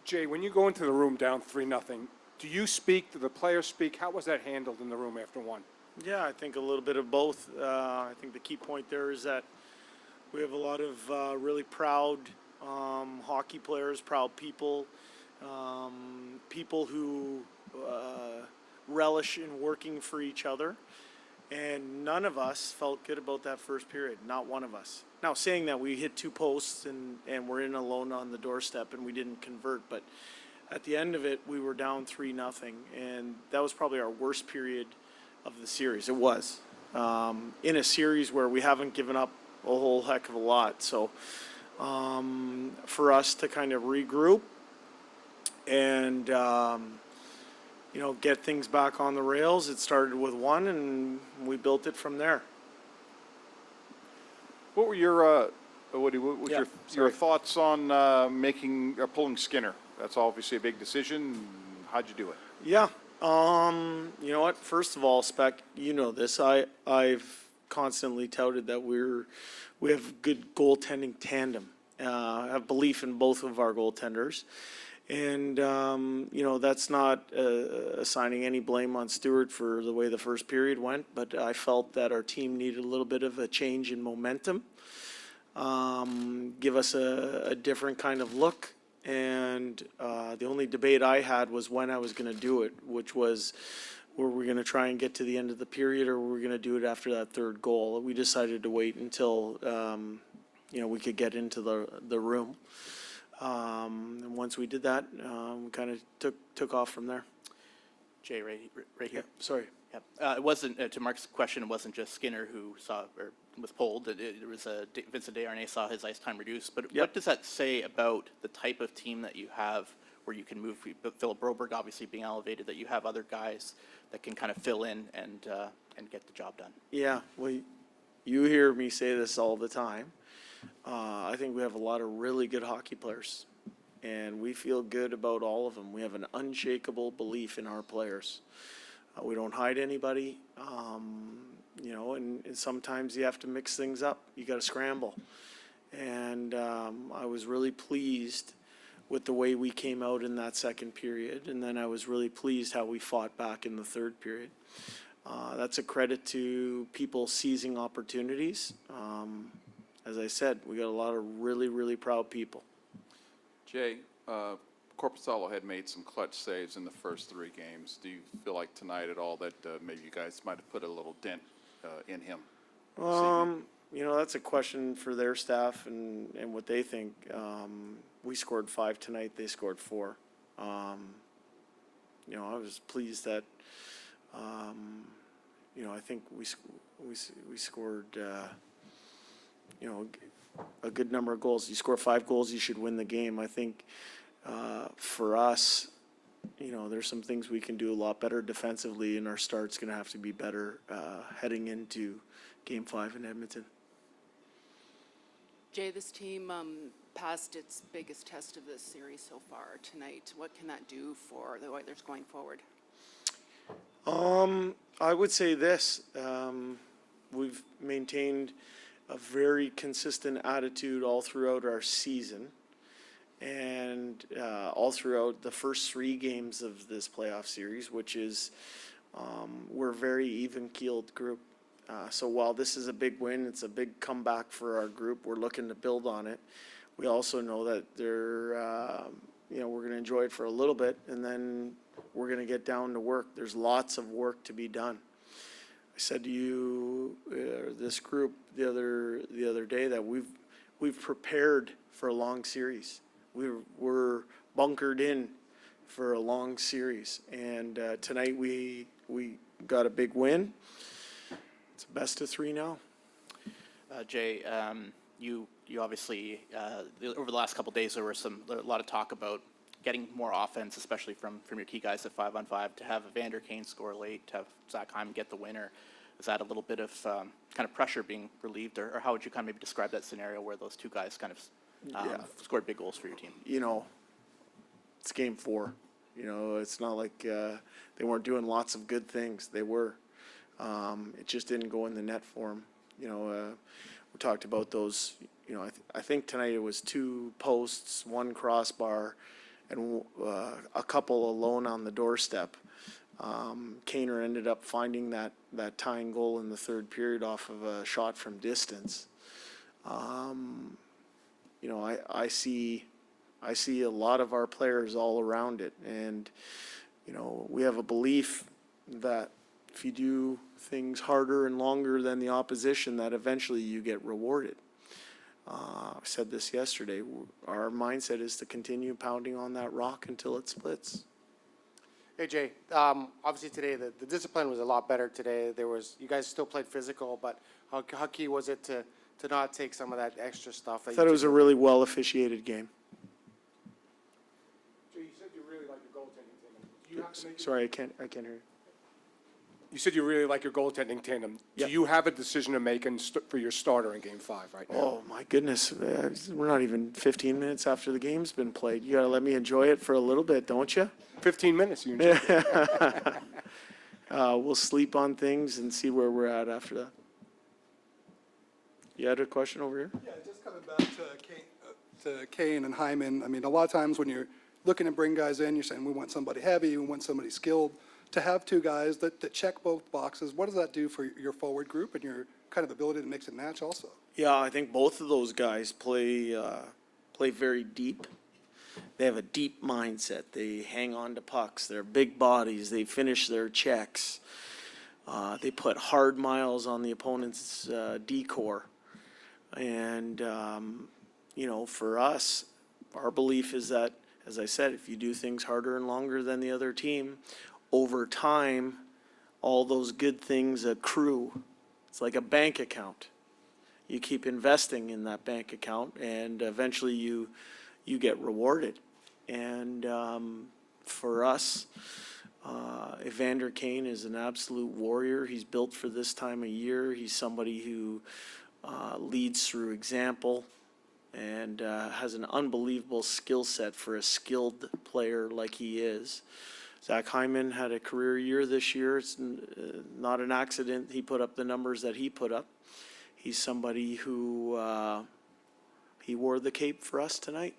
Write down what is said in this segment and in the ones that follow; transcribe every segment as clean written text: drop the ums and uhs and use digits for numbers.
Jay, when you go into the room down 3-0, do you speak? Do the players speak? How was that handled in the room after one? Yeah, I think a little bit of both. I think the key point there is that we have a lot of really proud hockey players, proud people, people who relish in working for each other. And none of us felt good about that first period, not one of us. Now, saying that, we hit 2 posts and we're in alone on the doorstep and we didn't convert, but at the end of it, we were down 3-0, and that was probably our worst period of the series. It was. In a series where we haven't given up a whole heck of a lot. So for us to kind of regroup and get things back on the rails. It started with 1, and we built it from there. What were your your thoughts on pulling Skinner? That's obviously a big decision. How'd you do it? Yeah. You know what? First of all, Spec, you know this. I've constantly touted that we have good goaltending tandem. I have belief in both of our goaltenders. And, that's not assigning any blame on Stewart for the way the first period went, but I felt that our team needed a little bit of a change in momentum, give us a different kind of look. And the only debate I had was when I was going to do it, which was, were we going to try and get to the end of the period, or were we going to do it after that third goal? We decided to wait until, we could get into the room. And once we did that, we kind of took off from there. Jay, right here. Yeah, sorry. It wasn't, to Mark's question, it wasn't just Skinner who saw or was pulled. It was Vincent Desharnais saw his ice time reduced. But what does that say about the type of team that you have, where you can move? Philip Broberg obviously being elevated, that you have other guys that can kind of fill in and get the job done. Yeah, well, you hear me say this all the time. I think we have a lot of really good hockey players, and we feel good about all of them. We have an unshakable belief in our players. We don't hide anybody, and sometimes you have to mix things up. You got to scramble. And I was really pleased with the way we came out in that second period, and then I was really pleased how we fought back in the third period. That's a credit to people seizing opportunities. As I said, we got a lot of really, really proud people. Jay, Corpusalo had made some clutch saves in the first 3 games. Do you feel like tonight at all that maybe you guys might have put a little dent in him? That's a question for their staff and what they think. We scored 5 tonight. They scored 4. I was pleased that, I think we scored, a good number of goals. You score 5 goals, you should win the game. I think for us, there's some things we can do a lot better defensively, and our start's going to have to be better heading into Game 5 in Edmonton. Jay, this team passed its biggest test of this series so far tonight. What can that do for the Oilers going forward? I would say this. We've maintained a very consistent attitude all throughout our season, and all throughout the first 3 games of this playoff series, which is we're a very even-keeled group. So while this is a big win, it's a big comeback for our group. We're looking to build on it. We also know that we're going to enjoy it for a little bit, and then we're going to get down to work. There's lots of work to be done. I said to you, this group the other day, that we've prepared for a long series. We're bunkered in for a long series, and tonight we got a big win. It's a best of 3 now. Jay, you obviously over the last couple of days there was a lot of talk about getting more offense, especially from your key guys at 5-on-5, to have Evander Kane score late, to have Zach Hyman get the winner. Is that a little bit of kind of pressure being relieved, or how would you kind of maybe describe that scenario where those 2 guys kind of scored big goals for your team? It's Game 4. It's not like they weren't doing lots of good things. They were. It just didn't go in the net for them. We talked about those. I think tonight it was 2 posts, 1 crossbar, and a couple alone on the doorstep. Kaner ended up finding that tying goal in the third period off of a shot from distance. You know, I see a lot of our players all around it, and you know, we have a belief that if you do things harder and longer than the opposition, that eventually you get rewarded. I said this yesterday. Our mindset is to continue pounding on that rock until it splits. Hey, Jay, obviously today, the discipline was a lot better today. You guys still played physical, but how key was it to not take some of that extra stuff? I thought it was a really well officiated game. Jay, you said you really like your goaltending tandem. Do you have to make Sorry, I can't hear you. You said you really like your goaltending tandem. Yeah. Do you have a decision to make for your starter in Game 5 right now? Oh, my goodness. We're not even 15 minutes after the game's been played. You got to let me enjoy it for a little bit, don't you? 15 minutes, you enjoy it. We'll sleep on things and see where we're at after that. You had a question over here? Yeah, just coming back to Kane and Hyman. I mean, a lot of times when you're looking to bring guys in, you're saying we want somebody heavy, we want somebody skilled. To have two guys that check both boxes, what does that do for your forward group and your kind of ability to mix and match also? Yeah, I think both of those guys play very deep. They have a deep mindset. They hang on to pucks. They're big bodies. They finish their checks. They put hard miles on the opponent's D-core. And, you know, for us, our belief is that, as I said, if you do things harder and longer than the other team, over time, all those good things accrue. It's like a bank account. You keep investing in that bank account, and eventually you get rewarded. And for us, Evander Kane is an absolute warrior. He's built for this time of year. He's somebody who leads through example and has an unbelievable skill set for a skilled player like he is. Zach Hyman had a career year this year. It's not an accident he put up the numbers that he put up. He's somebody who he wore the cape for us tonight.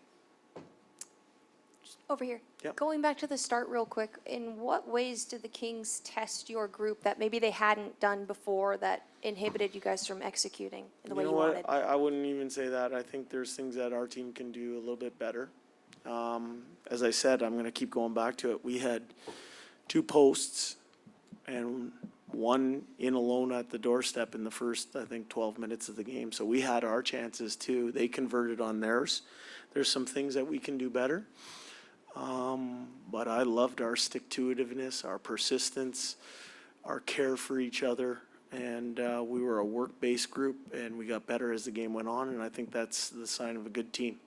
Over here. Yep. Going back to the start real quick, in what ways did the Kings test your group that maybe they hadn't done before that inhibited you guys from executing in the way you wanted? I wouldn't even say that. I think there's things that our team can do a little bit better. As I said, I'm going to keep going back to it. We had 2 posts and one in alone at the doorstep in the first, I think, 12 minutes of the game. So we had our chances too. They converted on theirs. There's some things that we can do better. But I loved our stick-to-itiveness, our persistence, our care for each other. And we were a work-based group, and we got better as the game went on. And I think that's the sign of a good team.